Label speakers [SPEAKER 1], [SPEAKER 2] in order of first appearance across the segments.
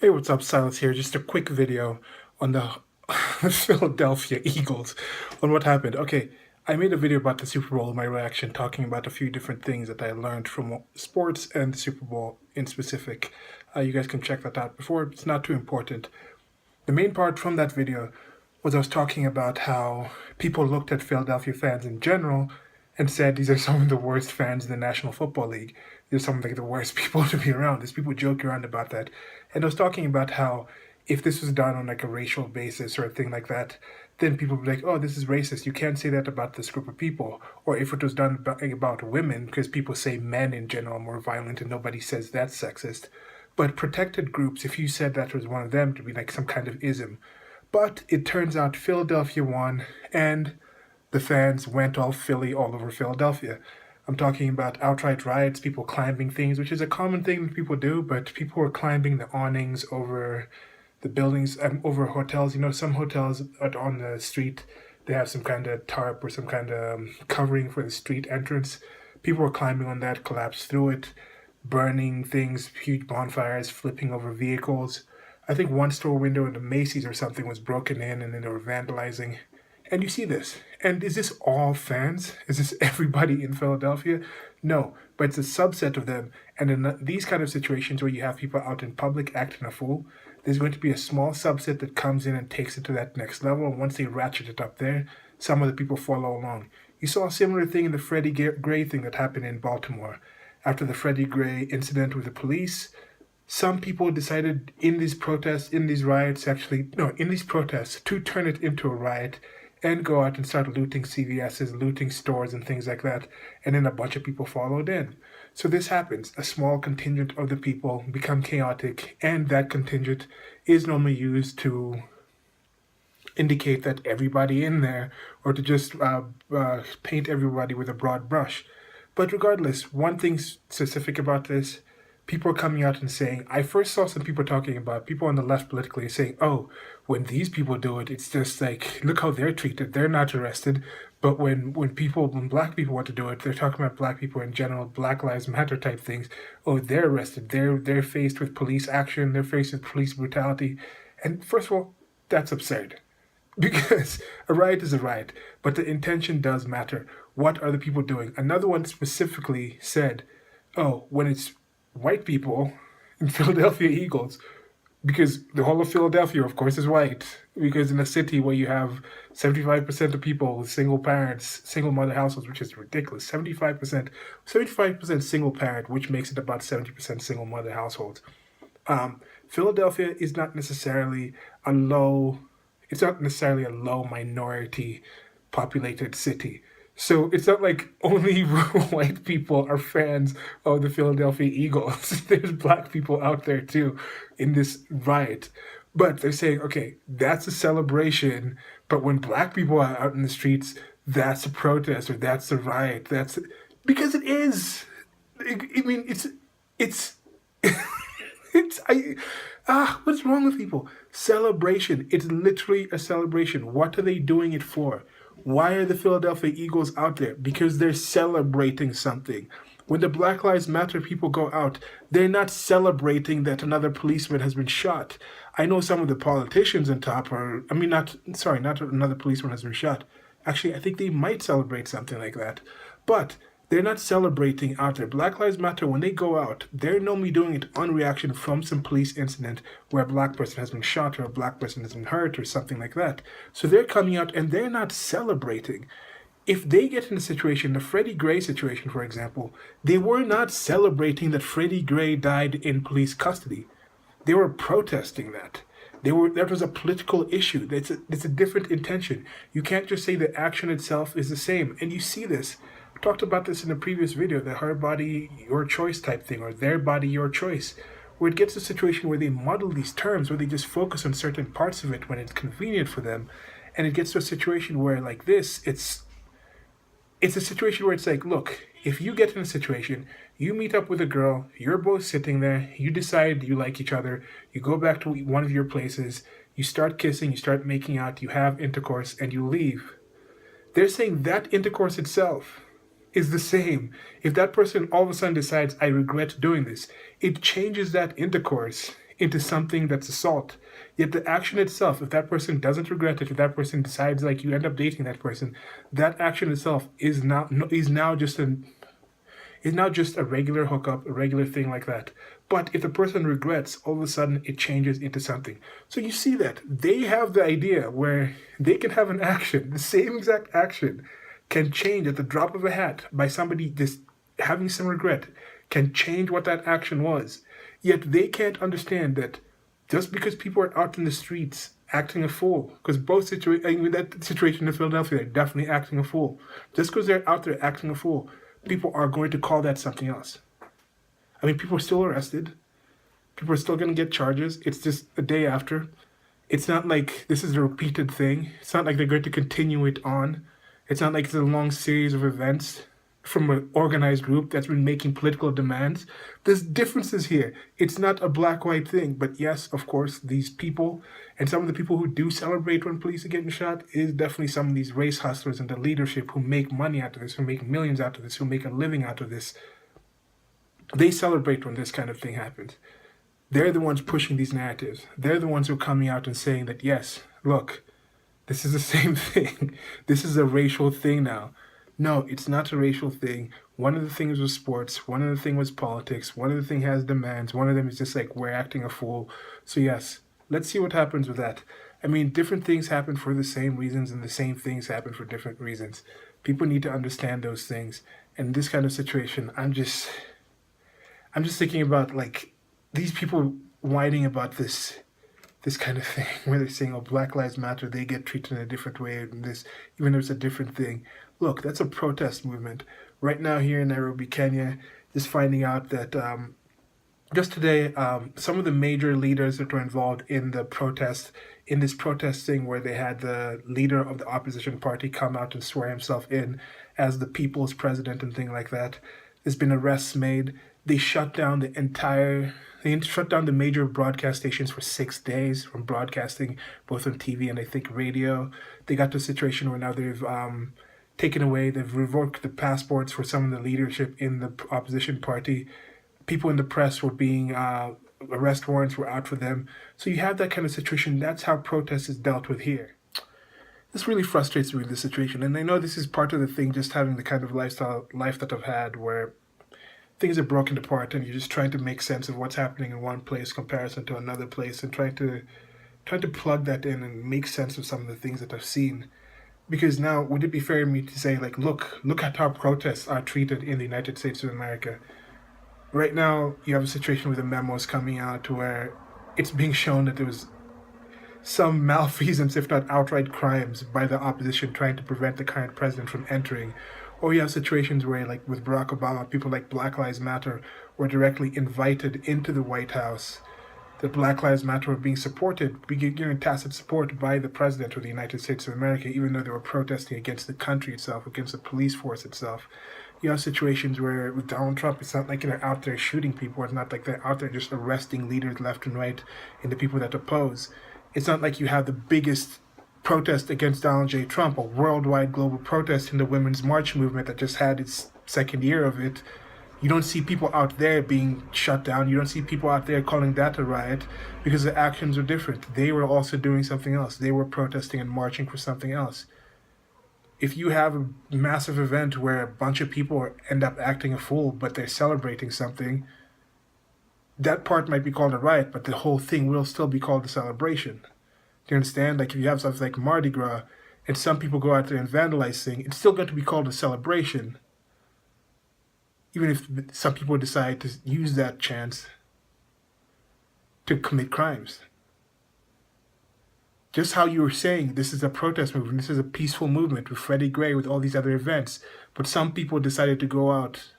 [SPEAKER 1] Hey, what's up, Silas here? Just a quick video on the Philadelphia Eagles, on what happened. Okay, I made a video about the Super Bowl, my reaction, talking about a few different things that I learned from sports and the Super Bowl in specific. You guys can check that out before, it's not too important. The main part from that video was I was talking about how people looked at Philadelphia fans in general and said these are some of the worst fans in the National Football League. They're some of the worst people to be around. There's people joking around about that. And I was talking about how if this was done on like a racial basis or a thing like that, then people would be like, oh, this is racist. You can't say that about this group of people. Or if it was done about women, because people say men in general are more violent and nobody says that's sexist. But protected groups, if you said that was one of them, to be like some kind of ism. But it turns out Philadelphia won, and the fans went all Philly all over Philadelphia. I'm talking about outright riots, people climbing things, which is a common thing that people do, but people were climbing the awnings over the buildings, over hotels. You know, some hotels on the street, they have some kind of tarp or some kind of covering for the street entrance. People were climbing on that, collapsed through it, burning things, huge bonfires, flipping over vehicles. I think one store window in the Macy's or something was broken in and then they were vandalizing. And you see this. And is this all fans? Is this everybody in Philadelphia? No, but it's a subset of them. And in these kind of situations where you have people out in public acting a fool, there's going to be a small subset that comes in and takes it to that next level. And once they ratchet it up there, some of the people follow along. You saw a similar thing in the Freddie Gray thing that happened in Baltimore. After the Freddie Gray incident with the police, some people decided in these protests, in these riots, in these protests, to turn it into a riot and go out and start looting CVS's, looting stores and things like that. And then a bunch of people followed in. So this happens. A small contingent of the people become chaotic, and that contingent is normally used to indicate that everybody in there, or to just paint everybody with a broad brush. But regardless, one thing specific about this, people are coming out and saying, I first saw some people talking about, people on the left politically saying, oh, when these people do it, it's just like, look how they're treated. They're not arrested. But when black people want to do it, they're talking about black people in general, Black Lives Matter type things. Oh, they're arrested. They're faced with police action. They're faced with police brutality. And first of all, that's absurd. Because a riot is a riot, but the intention does matter. What are the people doing? Another one specifically said, oh, when it's white people in Philadelphia Eagles, because the whole of Philadelphia, of course, is white. Because in a city where you have 75% of people with single parents, single mother households, which is ridiculous. 75% single parent, which makes it about 70% single mother households. Philadelphia is not necessarily a low, it's not necessarily a low minority populated city. So it's not like only white people are fans of the Philadelphia Eagles. There's black people out there too in this riot. But they're saying, okay, that's a celebration. But when black people are out in the streets, that's a protest or that's a riot. Because it is. I mean, it's, what's wrong with people? Celebration. It's literally a celebration. What are they doing it for? Why are the Philadelphia Eagles out there? Because they're celebrating something. When the Black Lives Matter people go out, they're not celebrating that another policeman has been shot. I know some of the politicians on top not another policeman has been shot. Actually, I think they might celebrate something like that. But they're not celebrating out there. Black Lives Matter, when they go out, they're normally doing it on reaction from some police incident where a black person has been shot or a black person has been hurt or something like that. So they're coming out and they're not celebrating. If they get in a situation, the Freddie Gray situation, for example, they were not celebrating that Freddie Gray died in police custody. They were protesting that. That was a political issue. It's a different intention. You can't just say the action itself is the same. And you see this. I talked about this in a previous video, the her body, your choice type thing, or their body, your choice, where it gets to a situation where they muddle these terms, where they just focus on certain parts of it when it's convenient for them. And it gets to a situation where, like this, it's a situation where it's like, look, if you get in a situation, you meet up with a girl, you're both sitting there, you decide you like each other, you go back to one of your places, you start kissing, you start making out, you have intercourse, and you leave. They're saying that intercourse itself is the same. If that person all of a sudden decides, I regret doing this, it changes that intercourse into something that's assault. Yet the action itself, if that person doesn't regret it, if that person decides like you end up dating that person, that action itself is now just a regular hookup, a regular thing like that. But if the person regrets, all of a sudden it changes into something. So you see that they have the idea where they can have an action, the same exact action, can change at the drop of a hat by somebody just having some regret, can change what that action was. Yet they can't understand that just because people are out in the streets acting a fool, because that situation in Philadelphia, they're definitely acting a fool. Just because they're out there acting a fool, people are going to call that something else. I mean, people are still arrested. People are still going to get charges. It's just a day after. It's not like this is a repeated thing. It's not like they're going to continue it on. It's not like it's a long series of events from an organized group that's been making political demands. There's differences here. It's not a black-white thing. But yes, of course, these people and some of the people who do celebrate when police are getting shot is definitely some of these race hustlers and the leadership who make money out of this, who make millions out of this, who make a living out of this. They celebrate when this kind of thing happens. They're the ones pushing these narratives. They're the ones who are coming out and saying that, yes, look, this is the same thing. This is a racial thing now. No, it's not a racial thing. One of the things was sports. One of the things was politics. One of the things has demands. One of them is just like, we're acting a fool. So yes, let's see what happens with that. I mean, different things happen for the same reasons and the same things happen for different reasons. People need to understand those things. And in this kind of situation, I'm just thinking about like these people whining about this kind of thing where they're saying, oh, Black Lives Matter, they get treated in a different way than this, even though it's a different thing. Look, that's a protest movement. Right now here in Nairobi, Kenya, just finding out that just today, some of the major leaders that were involved in the protest, in this protesting where they had the leader of the opposition party come out and swear himself in as the people's president and thing like that. There's been arrests made. They shut down they shut down the major broadcast stations for 6 days from broadcasting, both on TV and I think radio. They got to a situation where now they've they've revoked the passports for some of the leadership in the opposition party. People in the press were being, arrest warrants were out for them. So you have that kind of situation. That's how protest is dealt with here. This really frustrates me with this situation. And I know this is part of the thing, just having the kind of life that I've had where things are broken apart and you're just trying to make sense of what's happening in one place comparison to another place and trying to plug that in and make sense of some of the things that I've seen. Because now, would it be fair to me to say, like, look at how protests are treated in the United States of America. Right now, you have a situation with the memos coming out where it's being shown that there was some malfeasance, if not outright crimes, by the opposition trying to prevent the current president from entering. Or you have situations where, like with Barack Obama, people like Black Lives Matter were directly invited into the White House. The Black Lives Matter were being given tacit support by the president of the United States of America, even though they were protesting against the country itself, against the police force itself. You have situations where with Donald Trump, it's not like they're out there shooting people. It's not like they're out there just arresting leaders left and right and the people that oppose. It's not like you have the biggest protest against Donald J. Trump, a worldwide global protest in the Women's March movement that just had its second year of it. You don't see people out there being shut down. You don't see people out there calling that a riot because the actions are different. They were also doing something else. They were protesting and marching for something else. If you have a massive event where a bunch of people end up acting a fool, but they're celebrating something, that part might be called a riot, but the whole thing will still be called a celebration. Do you understand? Like if you have something like Mardi Gras and some people go out there and vandalize things, it's still going to be called a celebration. Even if some people decide to use that chance to commit crimes. Just how you were saying, this is a protest movement, this is a peaceful movement with Freddie Gray, with all these other events. But some people decided to go out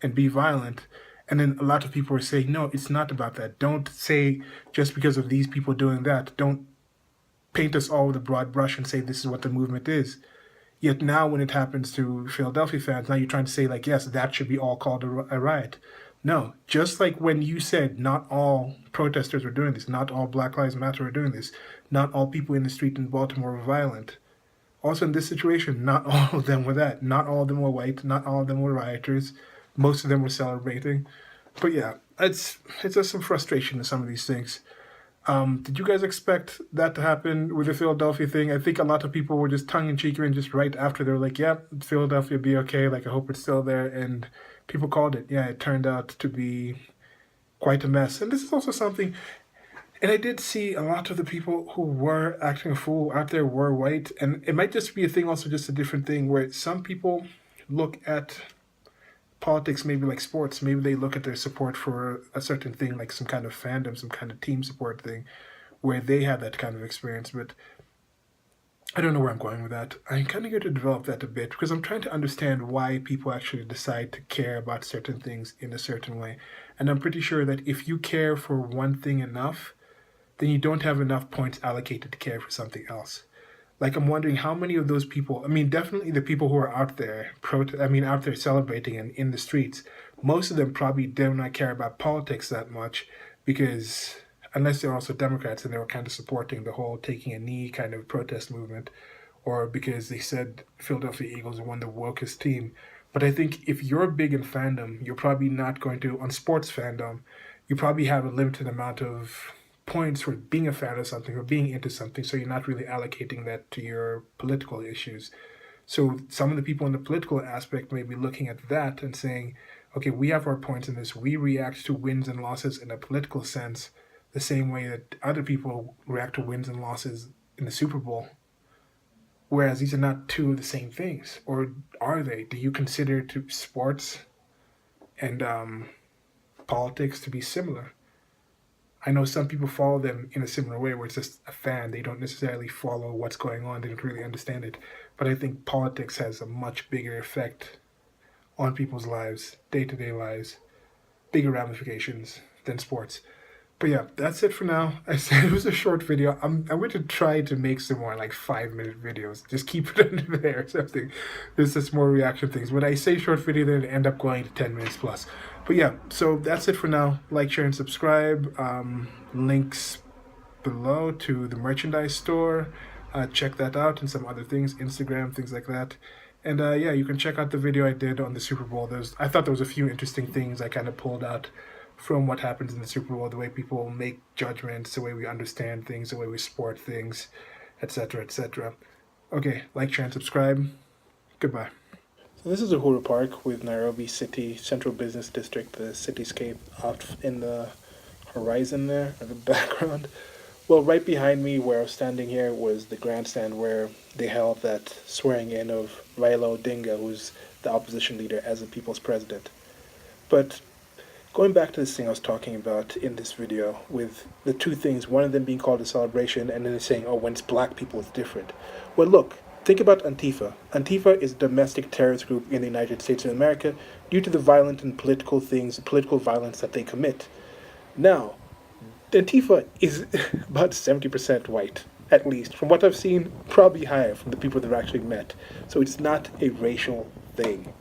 [SPEAKER 1] and be violent. And then a lot of people were saying, no, it's not about that. Don't say just because of these people doing that. Don't paint us all with a broad brush and say this is what the movement is. Yet now when it happens to Philadelphia fans, now you're trying to say like, yes, that should be all called a riot. No, just like when you said not all protesters were doing this, not all Black Lives Matter were doing this, not all people in the street in Baltimore were violent. Also in this situation, not all of them were that. Not all of them were white, not all of them were rioters. Most of them were celebrating. But yeah, it's just some frustration in some of these things. Did you guys expect that to happen with the Philadelphia thing? I think a lot of people were just tongue in cheek and just right after they were like, "Yeah, Philadelphia be okay." Like I hope it's still there, and people called it. Yeah, it turned out to be quite a mess. And this is also something. And I did see a lot of the people who were acting a fool out there were white, and it might just be a thing, also just a different thing, where some people look at politics maybe like sports. Maybe they look at their support for a certain thing, like some kind of fandom, some kind of team support thing, where they have that kind of experience. But I don't know where I'm going with that. I'm kind of going to develop that a bit because I'm trying to understand why people actually decide to care about certain things in a certain way. And I'm pretty sure that if you care for one thing enough, then you don't have enough points allocated to care for something else. Like I'm wondering how many of those people. I mean, definitely the people who are out there, out there celebrating and in the streets. Most of them probably do not care about politics that much, because unless they're also Democrats and they were kind of supporting the whole taking a knee kind of protest movement, or because they said Philadelphia Eagles won the wokest team. But I think if you're big in fandom, you're probably not going to on sports fandom. You probably have a limited amount of points for being a fan of something or being into something, so you're not really allocating that to your political issues. So some of the people in the political aspect may be looking at that and saying, okay, we have our points in this. We react to wins and losses in a political sense the same way that other people react to wins and losses in the Super Bowl. Whereas these are not two of the same things. Or are they? Do you consider to sports and politics to be similar? I know some people follow them in a similar way where it's just a fan. They don't necessarily follow what's going on. They don't really understand it. But I think politics has a much bigger effect on people's lives, day-to-day lives, bigger ramifications than sports. But yeah, that's it for now. I said it was a short video. I'm going to try to make some more like 5-minute videos. Just keep it under there or something. There's just more reaction things. When I say short video, then end up going to 10 minutes plus. But yeah, so that's it for now. Like, share, and subscribe. Links below to the merchandise store. Check that out and some other things, Instagram, things like that. And yeah, you can check out the video I did on the Super Bowl. I thought there was a few interesting things I kind of pulled out from what happens in the Super Bowl, the way people make judgments, the way we understand things, the way we support things, etc., etc. Okay, like, share, and subscribe. Goodbye. So this is Uhuru Park with Nairobi City Central Business District, the cityscape out in the horizon there, or the background. Well, right behind me where I was standing here was the grandstand where they held that swearing in of Raila Odinga, who's the opposition leader, as the people's president. But going back to this thing I was talking about in this video, with the two things, one of them being called a celebration, and then saying, oh, when it's black people, it's different. Well, look, think about Antifa. Antifa is a domestic terrorist group in the United States of America due to the violent and political violence that they commit. Now, Antifa is about 70% white, at least. From what I've seen, probably higher from the people that I've actually met. So it's not a racial thing.